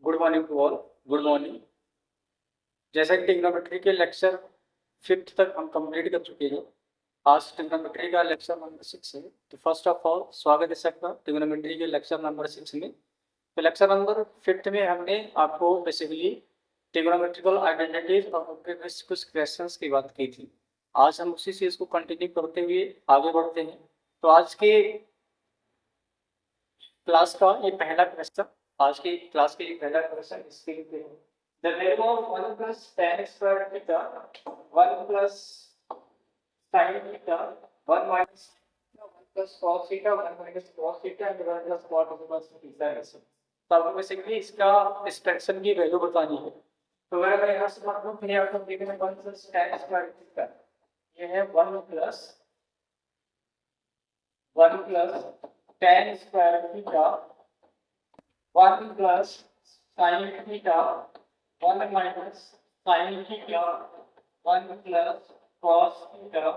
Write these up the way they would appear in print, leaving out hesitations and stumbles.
Good morning to all. Good morning. जैसा कि trigonometry के लेक्चर 5th तक हम कंप्लीट कर चुके हैं। आज ट्रिग्नोमेट्री का लेक्चर नंबर 6 है। तो फर्स्ट ऑफ ऑल स्वागत है सबका ट्रिग्नोमेट्री के लेक्चर नंबर 6 में। तो लेक्चर नंबर 5th में हमने आपको बेसिकली ट्रिग्नोमेट्रिकल आइडेंटिटीज और उनके कुछ क्वेश्चंस की बात की थी। आज हम उसी चीज को कंटिन्यू करते हुए आगे बढ़ते हैं। तो आज के क्लास का ये पहला क्वेश्चन, आज की क्लास के पहला क्वेश्चन स्क्रीन पे है। The value of 1 plus tan square theta, 1 plus sin theta, 1 minus 1 plus cos theta, 1 minus cos theta and 1 plus cot theta है। तो आपको बेसिकली इसका एक्सप्रेशन की वैल्यू बतानी है। तो अगर मैं यहाँ से मान लूँ फिर यहाँ पर देखना 1 plus tan square theta, ये है 1 plus tan square theta, 1 plus sin theta, 1 minus sin theta, 1 plus cos theta,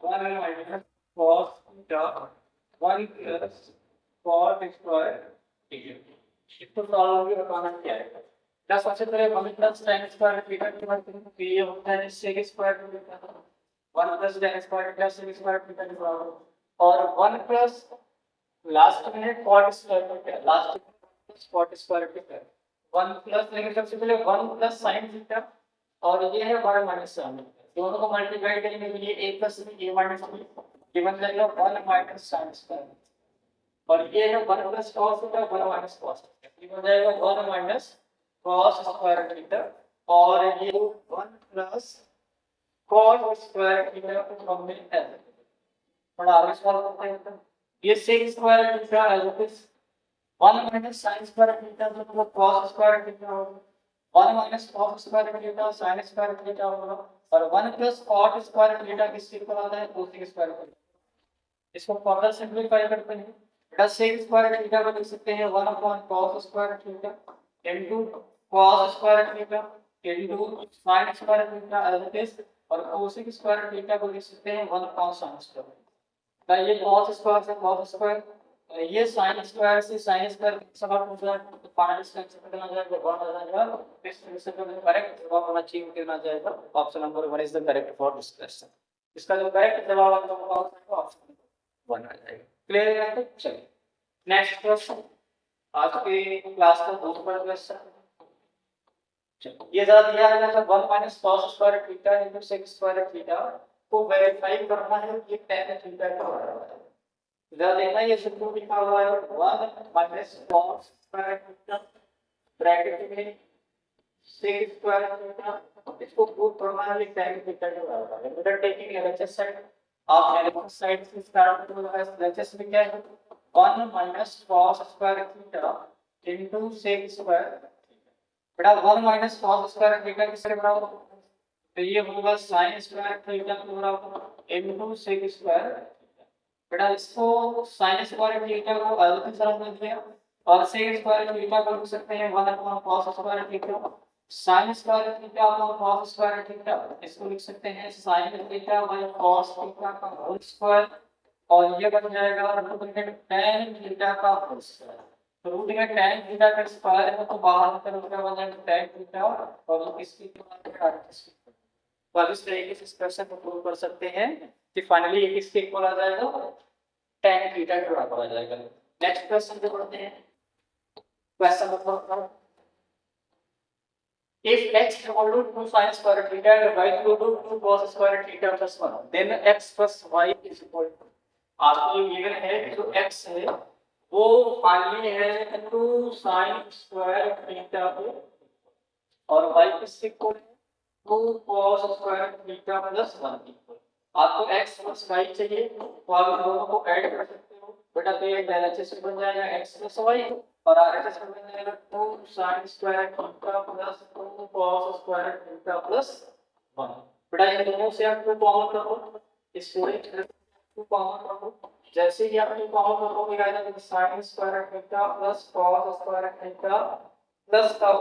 1 minus cos theta, 1 plus cot square theta। इसको सॉल्व करके बताना क्या है। क्या सबसे पहले 1 plus tan square theta की बात करें तो ये होता है sec square theta, 1 plus tan square theta sec square theta के बराबर, और 1 plus लास्ट में है cot square theta, लास्ट में cot square theta। 1 प्लस लेंगे सबसे पहले 1 प्लस sin थीटा और ये है 1 माइनस sin। दोनों को मल्टीप्लाई करेंगे तो ये a plus a minus b given जाएगा 1 माइनस sin स्क्वायर, और ये है 1 plus cos theta 1 minus cos theta given जाएगा 1 माइनस cos स्क्वायर थीटा, और ये 1 प्लस cos स्क्वायर थीटा को हमने ऐसे थोड़ा आगे सॉल्व करते हैं। तो ये sec square theta as 1 minus sin square theta मतलब cos square theta होगा, 1 minus cos square theta sin square theta होगा, और 1 plus cot square theta किसके इक्वल आता है cosec square theta। इसको फर्दर सिंपलीफाई करते हैं। बेटा sec square theta को लिख सकते हैं 1 upon cos square theta into cos square theta into sin square theta as it is, और cosec square theta को लिख सकते हैं 1 upon sin square। बेटा ये cos square से cos square, ये sin स्क्वायर से sin स्क्वायर सवाल पूछ रहा है तो फाइनल स्क्वायर से कितना आ जाएगा 1 आ जाएगा। इस क्वेश्चन का करेक्ट जवाब होना चाहिए कितना आ जाएगा, option number 1 is the correct for this question. इसका जो करेक्ट जवाब आएगा वो ऑप्शन 1 आ जाएगा। क्लियर है? तो चलिए नेक्स्ट क्वेश्चन, आज के क्लास का बहुत बड़ा क्वेश्चन। चलिए ये जरा दिया है ना 1 minus cos square theta into sec square theta को वेरीफाई करना है ये tan थीटा का बराबर है। इधर देखना ये सूत्र लिखा हुआ है 1 minus cos square theta bracket में sec स्क्वायर थीटा, इसको प्रूव करना है tan थीटा के बराबर है। बेटा टेकिंग एलएचएस साइड, आप एलएचएस साइड से स्टार्ट करोगे। एलएचएस में क्या है 1 minus cos square theta into sec square theta. बेटा 1 माइनस cos स्क्वायर थीटा किसके बराबर होगा, तो ये होगा sin स्क्वायर थीटा के बराबर इनटू sec स्क्वायर। बेटा इसको sin स्क्वायर थीटा को अलग से सरल कर दिया और sec स्क्वायर थीटा को लिख सकते हैं 1 upon cos square theta, sin square theta upon cos square theta इसको लिख सकते हैं sin theta by cos theta का होल स्क्वायर, और ये बन जाएगा रूट में tan थीटा का होल स्क्वायर। तो रूट में tan थीटा का स्क्वायर है तो बाहर की तरफ क्या बन जाएगा tan थीटा, और इसकी तो आप इस तरीके से इस क्वेश्चन को प्रूव कर सकते हैं कि फाइनली ये किसके इक्वल आ जाएगा tan थीटा के बराबर आ जाएगा। नेक्स्ट क्वेश्चन पे बढ़ते हैं। Question number if x equal to 2 sin square theta and y equal to 2 cos square theta plus 1 then x plus y is equal to, आपको गिवन है जो x है वो फाइनली है 2 sin square theta और y किससे equal है 2 cos square theta plus 1। आपको x plus y चाहिए तो आप दोनों को ऐड कर सकते हो। बेटा तो ये एलएचएस बन जाएगा x plus y और आरएचएस बन जाएगा 2 sin square theta plus 2 cos square theta plus 1। बेटा ये दोनों से आप 2 कॉमन करो, इस पूरे 2 कॉमन करो, जैसे ही आप 2 कॉमन करोगे क्या आएगा sin square theta plus cos square theta plus का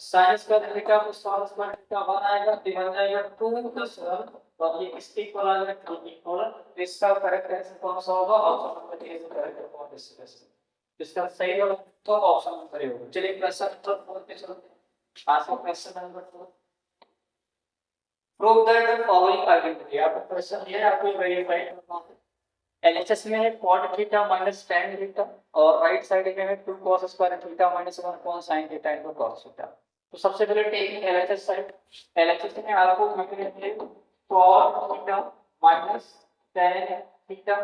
sin square theta plus cos square theta 1 आएगा, तो बन जाएगा 2 plus 1, तो ये किसके इक्वल आ जाएगा 3 इक्वल। इसका करेक्ट आंसर कौन सा होगा, option number A is correct for this question. इसका सही जवाब तो ऑप्शन नंबर ए होगा। चलिए क्वेश्चन नंबर 4 पे चलते हैं। आज का question number 4, prove that the following identity. आपका क्वेश्चन ये है, आपको वेरीफाई करना है। एलएचएस में है cot theta minus tan theta और राइट साइड में है 2 cos square theta minus 1 cos sin theta into cos theta. तो सबसे पहले टेकिंग एलएचएस साइड, एलएचएस में आपको मिलेंगे cot theta minus tan theta,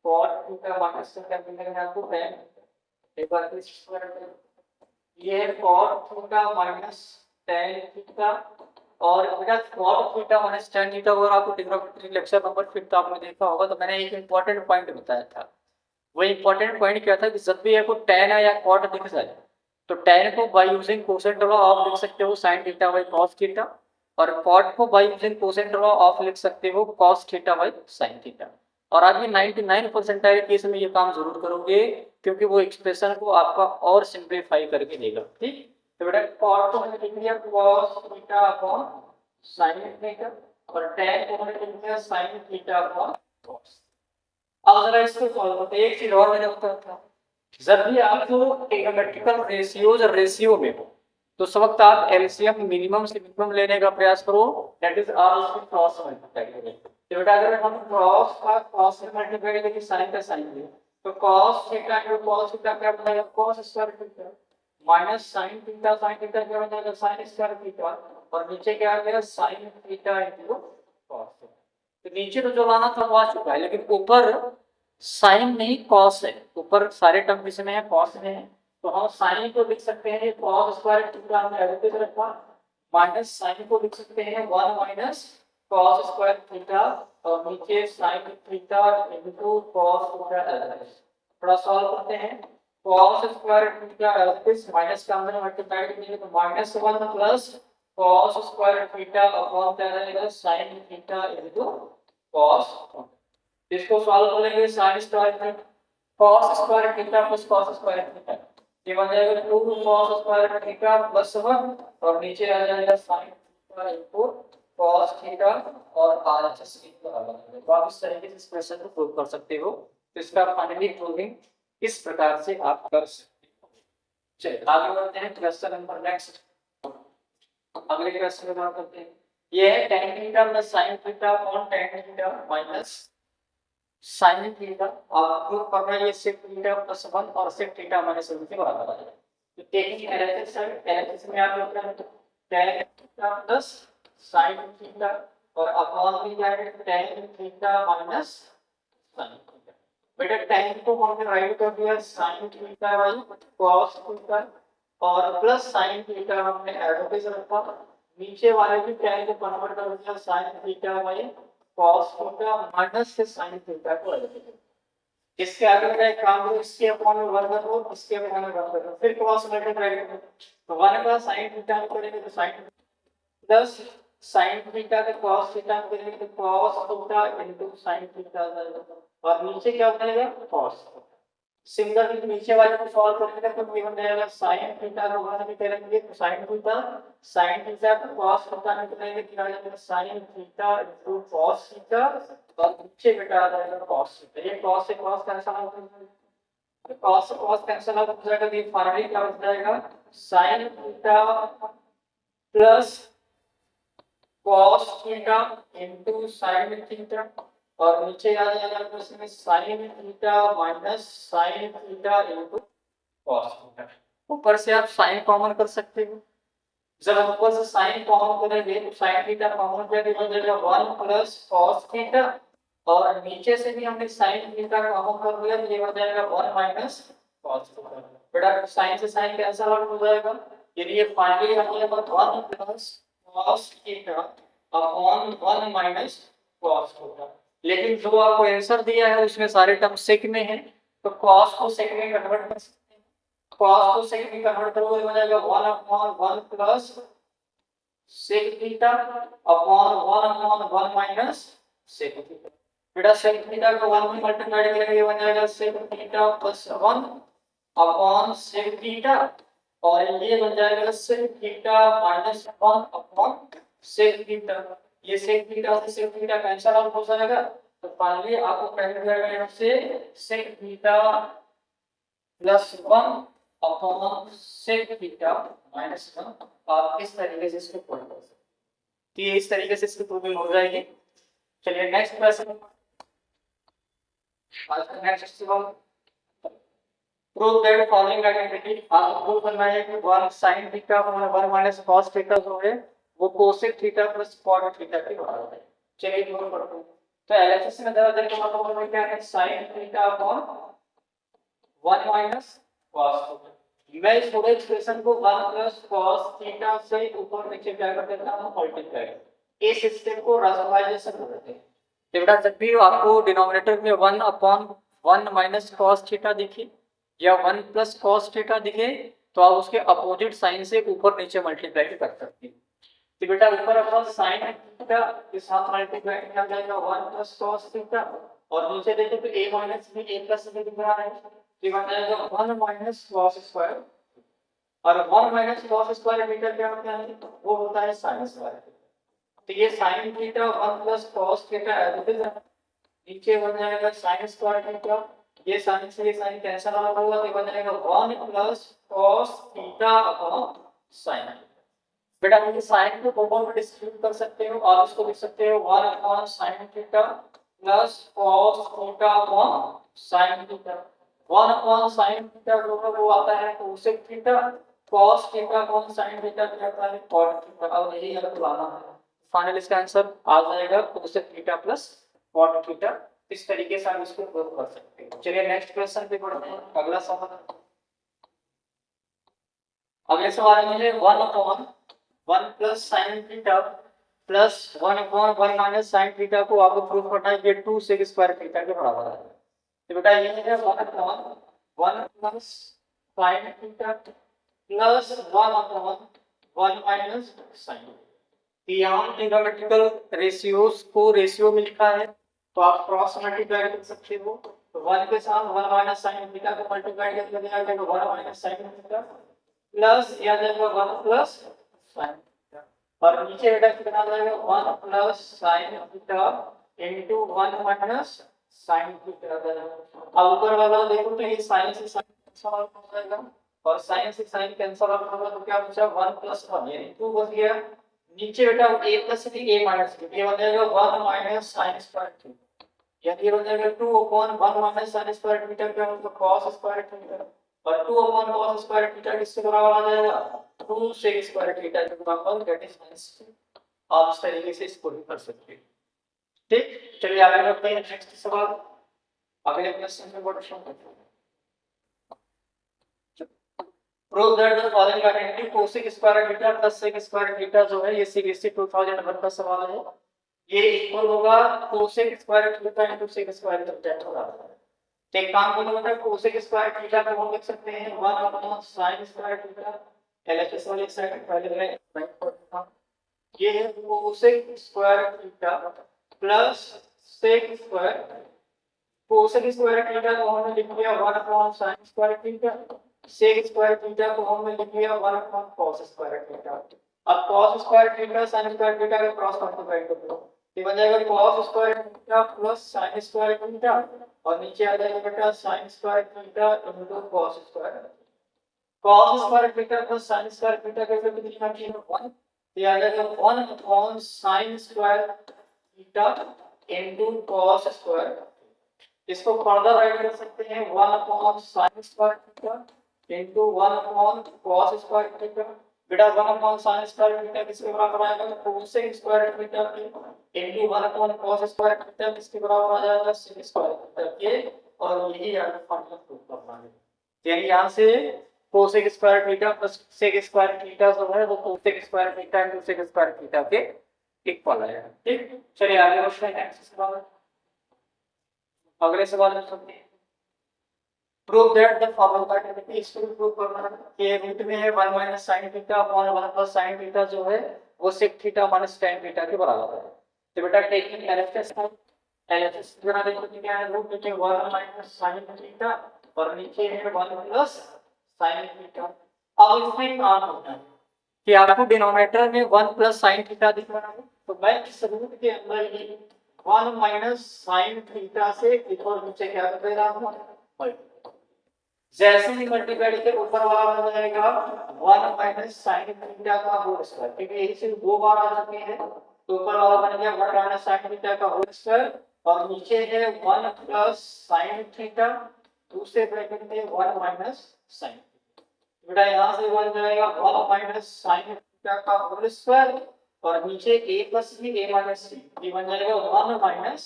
cot theta minus tan मिलेगा आपको tan। एक बार फिर स्क्वायर करें, ये है cot theta minus tan theta और बेटा cot theta minus tan theta. और आपको ट्रिग्नोमेट्री लेक्चर नंबर 5 तो आपने देखा होगा, तो मैंने एक इंपॉर्टेंट पॉइंट बताया था। वो इंपॉर्टेंट पॉइंट क्या था कि जब भी आपको tan है या cot दिख जाए तो tan को बाय यूजिंग कोसेंट लॉ आप लिख सकते हो sin theta by cos theta, और cot को बाय यूजिंग कोसेंट लॉ आप लिख सकते हो cos theta by sin theta. और आप ये 99 परसेंटाइल केस में ये काम जरूर करोगे, क्योंकि वो एक्सप्रेशन को आपका और सिंपलीफाई करके देगा। ठीक, तो बेटा cot को हमने लिख दिया cos theta upon sin theta और tan को हमने लिख दिया sin थीटा अपॉन cos। अब जरा इसको सॉल्व करते हैं। एक चीज और मैंने बताया था, जब भी आप ट्रिग्नोमेट्रिकल रेशियो में हो तो उस वक्त आप एलसीएम मिनिमम से मिनिमम लेने का प्रयास करो, दैट इज आप इसको क्रॉस मल्टीप्लाई करें। तो बेटा अगर हम क्रॉस का क्रॉस से मल्टीप्लाई करें साइन का साइन ले तो cos theta into cos theta क्या बनेगा cos square theta minus sin theta क्या बनेगा sin स्क्वायर थीटा और नीचे क्या आ गया sin theta into cos theta. तो नीचे तो जो लाना था वो आ चुका है, लेकिन ऊपर साइन नहीं कॉस है, ऊपर सारे टर्म किसमें है कॉस में है। तो हम साइन को लिख सकते हैं cos स्क्वायर थीटा हमने एडिट कर रखा, माइनस साइन को लिख सकते हैं 1 माइनस cos स्क्वायर थीटा और नीचे sin theta into cos theta. थोड़ा सॉल्व करते हैं, cos square theta else's minus का हमने मल्टीप्लाई किया तो minus 1 plus cos square theta upon क्या रहेगा sin थीटा इनटू cos। इसको सॉल्व करेंगे sin square cos square theta plus cos square theta, ये बन जाएगा 2 cos स्क्वायर थीटा प्लस 1 और नीचे आ जाएगा sin theta into cos theta और RHS इनटू R। तो आप इस तरीके से इस क्वेश्चन को प्रूव कर सकते हो। तो इसका फाइनली प्रूविंग इस प्रकार से आप कर सकते हो। चलिए आगे बढ़ते हैं क्वेश्चन नंबर नेक्स्ट। अगले क्वेश्चन में बात करते हैं, ये है tan theta plus sin theta upon tan theta minus sin theta. आप प्रूव करना है ये sec थीटा प्लस 1 और sec थीटा माइनस 1 के बराबर है। तो टेकिंग एलएचएस में आप लोग क्या tan theta plus sin theta और अपॉन में क्या है tan theta minus sin theta. बेटा tan को हमने राइट कर दिया sin theta by cos theta और प्लस sin थीटा हमने एडवांटेज रखा, नीचे वाले भी tan को कन्वर्ट कर दिया sin theta by cos theta minus से sin थीटा को अलग कर। इसके आगे का एक काम करो, इसके अपॉन में 1 करो, इसके अपॉन में 1 करो, फिर क्रॉस मल्टीप्लाई करो तो 1 का sin थीटा में करेंगे तो sin प्लस sin थीटा का cos थीटा में करेंगे तो cos theta into sin theta और नीचे क्या बनेगा cos। सिमिलरली नीचे वाले को सॉल्व करेंगे तो ये बन जाएगा sin थीटा का मान भी करेंगे तो sin थीटा को cos थीटा में करेंगे तो आ जाएगा sin theta into cos theta और नीचे बेटा आ जाएगा cos थीटा। ये cos से cos कैंसिल आउट हो जाएगा, तो cos से cos कैंसिल आउट हो जाएगा तो ये फाइनली क्या हो जाएगा sin theta plus cos theta into sin theta और नीचे आ जाएगा तो इसमें sin theta minus sin theta into cos theta. ऊपर से आप sin कॉमन कर सकते हो, जब हम ऊपर से sin कॉमन करेंगे तो sin थीटा कॉमन करके बन जाएगा 1 प्लस cos थीटा और नीचे से भी हमने sin थीटा कॉमन कर लिया तो ये बन जाएगा 1 माइनस cos थीटा। बेटा sin से sin कैंसिल आउट हो जाएगा, यानी ये फाइनली आ जाएगा 1 plus cos theta upon 1 minus cos theta. लेकिन जो आपको आंसर दिया है उसमें सारे टर्म सेक में है तो cos को सेक में कन्वर्ट कर सकते हैं। cos को सेक में कन्वर्ट करोगे हो जाएगा 1 upon 1 plus sec theta upon 1 upon 1 minus sec theta. बेटा सेक थीटा को 1 में मल्टीप्लाई करेंगे बन जाएगा sec theta plus 1 upon sec theta और ये बन जाएगा sec theta minus 1 upon sec theta. ये सेक थीटा से सेक थीटा कैंसिल आउट हो जाएगा तो फाइनली आपको कैलकुलेट करना से sec theta plus 1 upon sec theta minus 1। आप इस तरीके से इसको प्रूव कर सकते हैं। तो ये इस तरीके से इसकी प्रूविंग हो जाएगी। चलिए नेक्स्ट क्वेश्चन, नेक्स्ट सवाल, प्रूव दैट फॉलोइंग आइडेंटिटी। आपको प्रूव करना है कि 1 sin थीटा और 1 माइनस cos थीटा जो है वो cosec theta plus cot theta के बराबर है। चलिए प्रूव करते हैं। तो एलएचएस में जरा देखो मतलब क्या है, sin theta upon 1 minus cos theta. मैं इस पूरे एक्सप्रेशन को 1 प्लस cos थीटा से ऊपर नीचे क्या कर देता हूं, मल्टीप्लाई। इस स्टेप को राशनलाइजेशन करते हैं। तो बेटा जब भी आपको डिनोमिनेटर में 1 अपॉन 1 माइनस cos थीटा दिखे या 1 प्लस cos थीटा दिखे तो आप उसके अपोजिट साइन से ऊपर नीचे मल्टीप्लाई कर सकते हैं। तो बेटा ऊपर अपन sin थीटा के साथ मल्टीप्लाई किया जाएगा 1 प्लस cos थीटा, और नीचे देखें तो a minus b a plus b दिख रहा है, तो बन जाएगा 1 माइनस cos स्क्वायर, और 1 माइनस cos स्क्वायर मीटर क्या होता है, वो होता है sin स्क्वायर। तो ये sin theta 1 plus cos theta as it is, नीचे बन जाएगा sin स्क्वायर थीटा, ये sin से ये sin कैंसिल आउट होगा तो बन जाएगा 1 plus cos theta upon sin। बेटा ये sin को दो में डिस्ट्रीब्यूट कर सकते हो, आप इसको लिख सकते हो 1 upon sin theta plus cos theta upon sin theta. 1 upon sin theta जो है वो आता है cosec theta, cos theta upon sin theta क्या आता है cot थीटा। अब यही हमें लाना है, फाइनल इसका आंसर आ जाएगा cosec theta plus cot theta. इस तरीके से हम इसको प्रूव कर सकते हैं। चलिए नेक्स्ट क्वेश्चन पे बढ़ते हैं। अगला सवाल, अगले सवाल में है 1 upon 1 plus sin theta plus 1 upon 1 minus sin theta को आपको प्रूव करना है कि 2 sec स्क्वायर थीटा के बराबर है। तो बेटा ये है 1 upon 1 plus sin theta plus 1 upon 1 minus sin। यहाँ ट्रिग्नोमेट्रिकल रेशियोज को रेशियो में लिखा है तो आप क्रॉस मल्टीप्लाई कर सकते हो। तो 1 के साथ 1 माइनस sin थीटा को मल्टीप्लाई करके दिया जाएगा 1 माइनस sin थीटा प्लस या जाएगा 1 प्लस sin थीटा, और नीचे बेटा कितना आ जाएगा 1 plus sin theta into 1 minus sin theta. अब ऊपर वाला देखो तो ये sin से sin कैंसिल आउट हो जाएगा, और sin से sin कैंसिल आउट होगा तो क्या बचा 1 प्लस 1 यानी 2 बच गया। नीचे बेटा a plus b a minus b, ये बन जाएगा 1 माइनस sin स्क्वायर थीटा, यानी ये बन जाएगा 2 upon 1 minus sin square theta क्या मतलब cos स्क्वायर थीटा, और 2 अपॉन cos स्क्वायर थीटा किसके बराबर आ जाएगा 2 sec स्क्वायर थीटा के बराबर, दैट इज आंसर। आप इस तरीके से इसको भी कर सकते हैं। ठीक, चलिए आगे बढ़ते हैं नेक्स्ट सवाल, अगले क्वेश्चन में बढ़ते हैं। Prove that the following identity cosec square theta plus sec square theta जो है ये सीबीएसई 2001 का सवाल है, ये इक्वल होगा cosec square theta into sec square theta होगा। तो एक काम करो बेटा cosec स्क्वायर थीटा को हम लिख सकते हैं 1 upon sin square theta, LHS वाली साइड पहले मैं राइट करता हूं, ये है cosec square theta plus sec square, cosec square theta को हमने लिख लिया 1 upon sin square theta, sec square theta को हमने लिख लिया 1 अपॉन cos स्क्वायर थीटा। अब cos square theta sin square theta का क्रॉस मल्टीप्लाई कर दो, ये बन जाएगा cos square theta plus sin square theta, और नीचे आ जाएगा बेटा sin square theta into cos square. cos square theta plus sin square theta का वैल्यू कितनी आती है 1, ये आ जाएगा 1 upon sin square theta into cos square. इसको फर्दर राइट कर सकते हैं 1 upon sin square theta into 1 upon cos square theta. बेटा 1 अपॉन sin स्क्वायर थीटा किसके बराबर आएगा तो cosec स्क्वायर थीटा के into 1 upon cos square theta किसके बराबर आ जाएगा sec स्क्वायर थीटा के, और यही यानी फॉर्मूला प्रूव करना है। यानी यहां से cosec square theta plus sec square theta जो है वो cosec square theta into sec square theta के इक्वल है। ठीक, चलिए आगे बढ़ते हैं नेक्स्ट सवाल, अगले सवाल में चलते हैं। Prove that the following identity, इसको प्रूव करना है कि रूट में है 1 minus sin theta upon 1 plus sin theta जो है वो sec theta minus tan theta के बराबर है। तो बेटा टेकिंग एलएचएस है, एलएचएस बना देखो कि क्या है, रूट में 1 माइनस sin थीटा और नीचे है 1 प्लस sin थीटा। अब इसमें काम होता है कि आपको डिनोमिनेटर में 1 प्लस sin थीटा दिख रहा है, तो मैं इस रूट के अंदर ये 1 माइनस sin थीटा से इक्वल नीचे क्या कर दे रहा हूं, जैसे ही मल्टीप्लाई के ऊपर वाला बन जाएगा 1 माइनस साइन थीटा का होल स्क्वायर, क्योंकि यही सिर्फ दो बार आ चुके हैं, तो ऊपर वाला बन गया 1 माइनस साइन थीटा का होल स्क्वायर और नीचे है 1 प्लस साइन थीटा, दूसरे ब्रैकेट में 1 माइनस साइन। बेटा यहाँ से बन जाएगा 1 माइनस साइन थीटा का होल स्क्वायर और नीचे a plus b a minus c, ये बन जाएगा 1 माइनस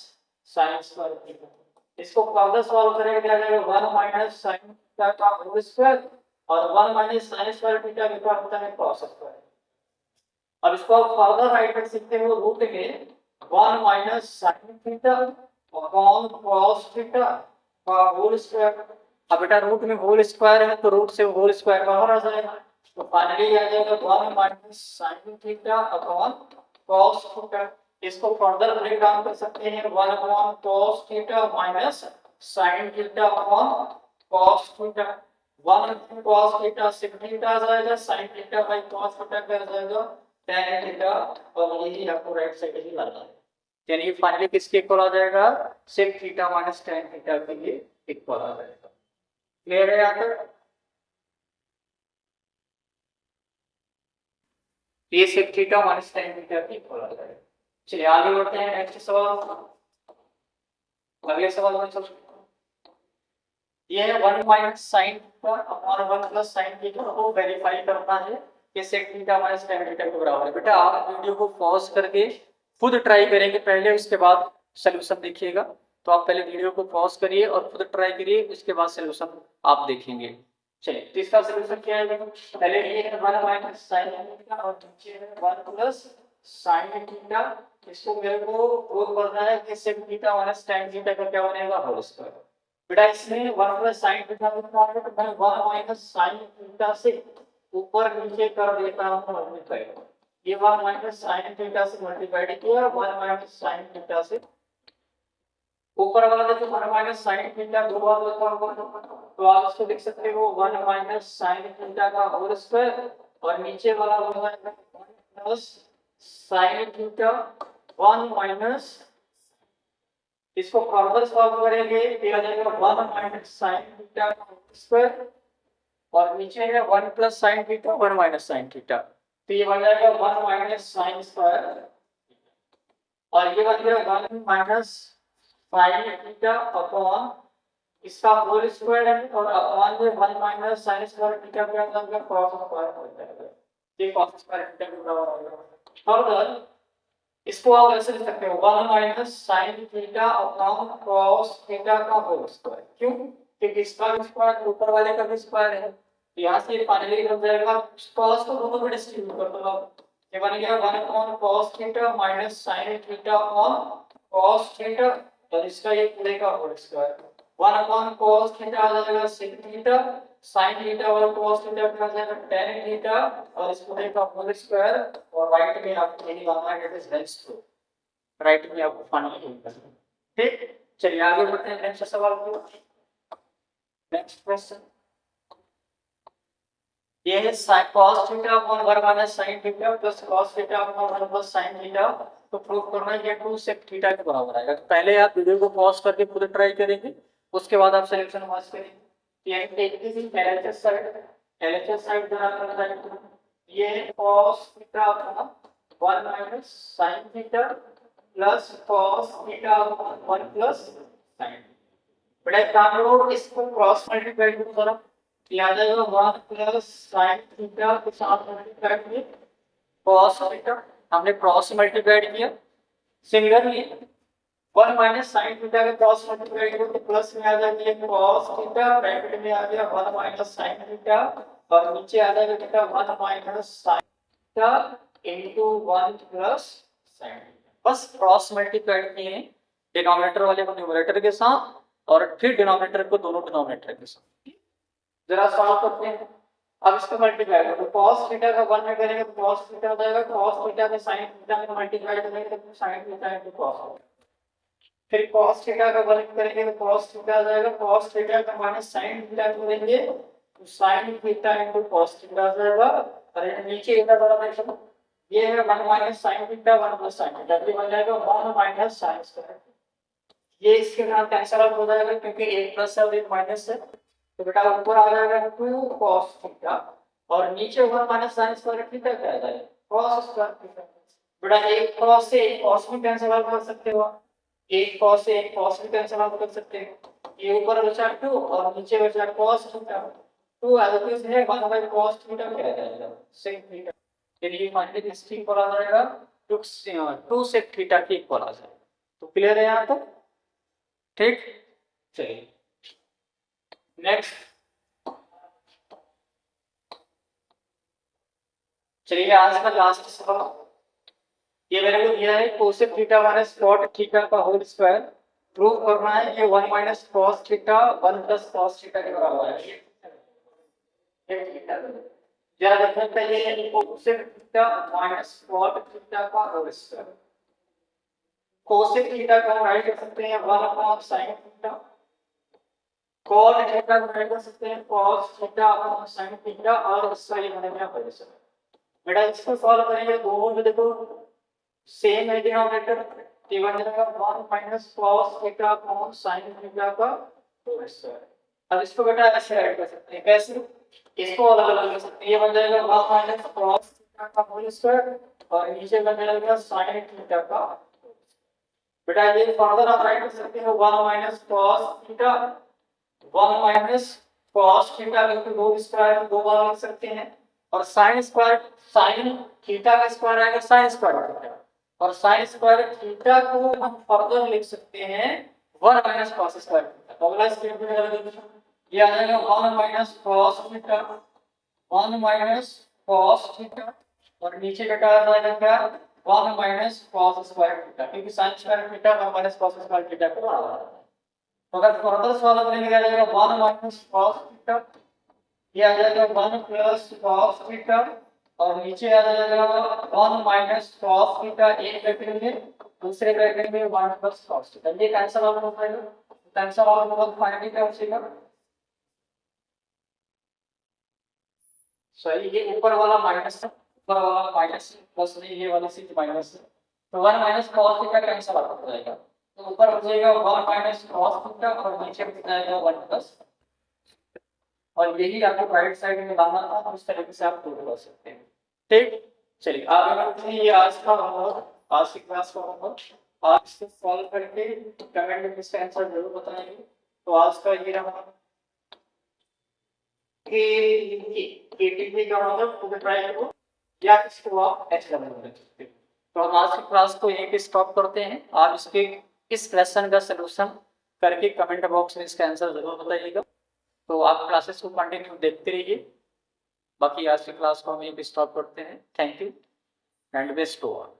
साइन स्क्वायर थीटा। इसको फर्दर सॉल्व करेंगे क्या जाएगा 1 माइनस साइन थीटा का होल स्क्वायर और 1 माइनस साइन स्क्वायर थीटा के ऊपर होता है cos स्क्वायर। अब इसको आप फर्दर राइट कर सकते हो रूट में 1 minus sine theta upon cos theta का होल स्क्वायर। अब बेटा रूट में होल स्क्वायर है तो रूट से होल स्क्वायर बाहर आ जाएगा, तो फाइनली आ जाएगा 1 minus sine theta upon cos theta. इसको फर्दर ब्रेक डाउन कर सकते हैं 1 upon cos theta minus sin theta upon cos theta. 1 cos theta sin theta आ जाएगा, sin theta by cos theta क्या आ जाएगा tan थीटा, और यही आपको राइट साइड ही लाना है, यानी फाइनली किसके इक्वल आ जाएगा sin theta minus tan theta के लिए इक्वल आ जाएगा। क्लियर है यहाँ तक? ये sin theta minus tan theta के इक्वल आ जाएगा। चलिए आगे बढ़ते हैं नेक्स्ट सवाल। अगले सवाल में चलते हैं, ये है 1 माइनस साइन थीटा और 1 प्लस साइन थीटा को वेरीफाई करना है कि sec theta minus tan theta के बराबर है। बेटा आप वीडियो को पॉज करके खुद ट्राई करेंगे पहले, उसके बाद सॉल्यूशन देखिएगा। तो आप पहले वीडियो को पॉज करिए और खुद ट्राई करिए, उसके बाद सॉल्यूशन आप देखेंगे। चलिए तो इसका सॉल्यूशन क्या है, पहले ये है 1 माइनस साइन थीटा और नीचे है 1 प्लस साइन थीटा। इसको मेरे को प्रूव करना है कि sec theta minus tan theta का क्या बनेगा होल स्क्वायर। बेटा इसमें 1 प्लस साइन थीटा लिखना है तो मैं 1 माइनस साइन थीटा से ऊपर नीचे कर देता हूं मल्टीप्लाई। ये 1 माइनस साइन थीटा से मल्टीप्लाई किया 1 माइनस साइन थीटा से, ऊपर वाला देखो 1 माइनस साइन थीटा दो बार लिखा हुआ तो आप इसको लिख सकते हो 1 माइनस साइन थीटा का होल स्क्वायर और नीचे वाला हो जाएगा 1 प्लस साइन थीटा 1 माइनस, इसको फर्दर सॉल्व करेंगे तो आ जाएगा 1 माइनस साइन थीटा का होल स्क्वायर और नीचे है 1 plus sine theta 1 minus sine theta, तो ये बन जाएगा 1 माइनस साइन स्क्वायर और ये बन गया 1 माइनस साइन थीटा अपॉन इसका होल स्क्वायर है और अपॉन में 1 माइनस साइन स्क्वायर थीटा का मतलब cos स्क्वायर हो जाएगा, ये cos स्क्वायर थीटा के बराबर होगा। फर्दर इसको आप ऐसे लिख सकते हो 1 minus sine theta upon cos theta का होल स्क्वायर। क्यों? क्योंकि इसका स्क्वायर ऊपर वाले का भी स्क्वायर है, तो यहाँ से फाइनली बन जाएगा cos को दोनों में डिस्ट्रीब्यूट कर दो आप, ये बन गया 1 upon cos theta minus sin theta upon cos theta और इसका ये पूरे का whole square 1 upon cos theta आ जाएगा sin थीटा, sin थीटा और cos थीटा का आ जाएगा tan थीटा और इस पूरे का होल स्क्वायर और राइट में आपको यही लाना है, it is hence proof, right में आपको फाइनल करना है। ठीक, चलिए आगे बढ़ते हैं नेक्स्ट सवाल को। नेक्स्ट क्वेश्चन ये है cos theta upon 1 minus sin theta plus cos theta upon 1 plus sin theta, तो प्रूव करना है ये 2 sec थीटा के बराबर आएगा। तो पहले आप वीडियो को पॉज करके खुद ट्राई करेंगे, उसके बाद आप सॉल्यूशन वाच करेंगे। ये एलएचएस साइड बना करना है, ये cos theta upon 1 minus sin theta plus cos theta upon 1 plus sin। बड़ा काम करो इसको क्रॉस मल्टीप्लाई करो जरा, याद आएगा 1 प्लस sin थीटा के साथ मल्टीप्लाई किए cos थीटा, हमने क्रॉस मल्टीप्लाई किया। सिमिलरली 1 माइनस sin थीटा का क्रॉस मल्टीप्लाई करो तो प्लस में आ जाएगा cos थीटा, ब्रैकेट में आ गया 1 माइनस sin थीटा और नीचे आ जाएगा बेटा 1 minus sin theta into 1 plus sin। बस क्रॉस मल्टीप्लाई किए डिनोमिनेटर वाले को न्यूमरेटर के साथ और फिर डिनोमिनेटर को दोनों डिनोमिनेटर के साथ। जरा सॉल्व करते हैं। अब इसको मल्टीप्लाई करो तो cos थीटा का 1 में करेंगे तो cos थीटा हो जाएगा, cos थीटा में sin थीटा में मल्टीप्लाई करेंगे तो sin थीटा इनटू cos, फिर cos थीटा का 1 करेंगे तो cos थीटा आ जाएगा, cos थीटा का माइनस sin थीटा करेंगे तो sin theta into cos theta आ जाएगा। और नीचे इधर वाला देखो ये है 1 minus sin theta 1 plus sin theta, तो बन जाएगा 1 माइनस sin स्क्वायर। ये इसके साथ कैंसिल आउट हो जाएगा क्योंकि 1 प्लस है और 1 माइनस है, तो बेटा ऊपर आ जाएगा 2 cos थीटा और नीचे 1 माइनस साइन स्क्वायर थीटा क्या आ जाएगा cos स्क्वायर थीटा। बेटा एक cos से एक cos भी कैंसिल आउट कर सकते हो, एक cos से एक cos भी कैंसिल आउट कर सकते हैं। ये ऊपर बचा 2 और नीचे बचा cos theta, 2 as it is है 1 बाय cos थीटा क्या आ जाएगा sec थीटा। चलिए फाइनली किस ठीक पर आ जाएगा 2 sec थीटा ठीक पर आ जाएगा। तो क्लियर है यहाँ तक, ठीक। चलिए नेक्स्ट, चलिए आज का लास्ट सवाल, ये मेरे को दिया है cosec theta minus cot theta का होल स्क्वायर प्रूव करना है कि 1 minus cos theta 1 plus cos theta के बराबर है। ये थीटा जरा देखते हैं पहले cosec theta minus cot theta का होल स्क्वायर। कोसेक थीटा को हम राइट कर सकते हैं 1 upon sin theta, cot theta को राइट कर सकते हैं cos theta upon sin theta और इसका ये बनेगा होल स्क्वायर। बेटा इसको सॉल्व करेंगे दोनों में देखो सेम है डिनोमिनेटर, ये बन जाएगा 1 minus cos theta upon sin theta का होल स्क्वायर। अब इसको बेटा ऐसे राइट कर सकते हैं, कैसे, इसको अलग अलग कर सकते हैं, ये बन जाएगा 1 माइनस cos थीटा का होल स्क्वायर और नीचे बन जाएगा sin थीटा का। बेटा ये फर्दर आप राइट कर सकते हो 1 minus cos theta 1 minus cos theta का होल स्क्वायर दो बार लिख सकते हैं और sin स्क्वायर sin थीटा का स्क्वायर आएगा sin स्क्वायर थीटा और sin स्क्वायर थीटा को हम फर्दर लिख सकते हैं 1 माइनस cos स्क्वायर थीटा। तो अगला स्टेप में ये आ जाएगा 1 minus cos theta 1 minus cos theta और नीचे बेटा आ जाएगा क्या 1 माइनस cos स्क्वायर थीटा, क्योंकि sin square theta 1 minus cos square theta के बराबर है। तो अगर फर्दर सॉल्व करेंगे आ जाएगा 1 माइनस cos थीटा, ये आ जाएगा 1 प्लस cos थीटा और नीचे आ जाएगा 1 माइनस cos थीटा एक ब्रैकेट में, दूसरे ब्रैकेट में 1 प्लस cos थीटा। ये कैंसिल आउट हो जाएगा, कैंसिल आउट होगा फाइनली क्या बचेगा, सही ये ऊपर वाला माइनस है, ऊपर वाला माइनस प्लस नहीं, ये वाला सिर्फ माइनस है, तो 1 minus cos theta cancel out हो जाएगा। तो ऊपर बचेगा 1 माइनस cos थीटा और नीचे बच जाएगा 1 प्लस, और यही आपको राइट साइड में लाना था, उस तरीके से आप प्रूव कर सकते हैं। ठीक, चलिए आगे बढ़ते हैं। ये आज का होमवर्क, आज की क्लास का होमवर्क, आप इसको सॉल्व करके कमेंट में इसका आंसर जरूर बताएंगे। तो आज का ये रहा का मतलब पूरे ट्राई करो या इसको आप एच डबल कर सकते हो। तो हम आज की क्लास को यहीं पे स्टॉप करते हैं। आप इसके इस क्वेश्चन का सलूशन करके कमेंट बॉक्स में इसका आंसर जरूर बताइएगा। तो आप क्लासेस को कंटिन्यू देखते रहिए। बाकी आज की क्लास को हम यहीं पे स्टॉप करते हैं। Thank you and best to all.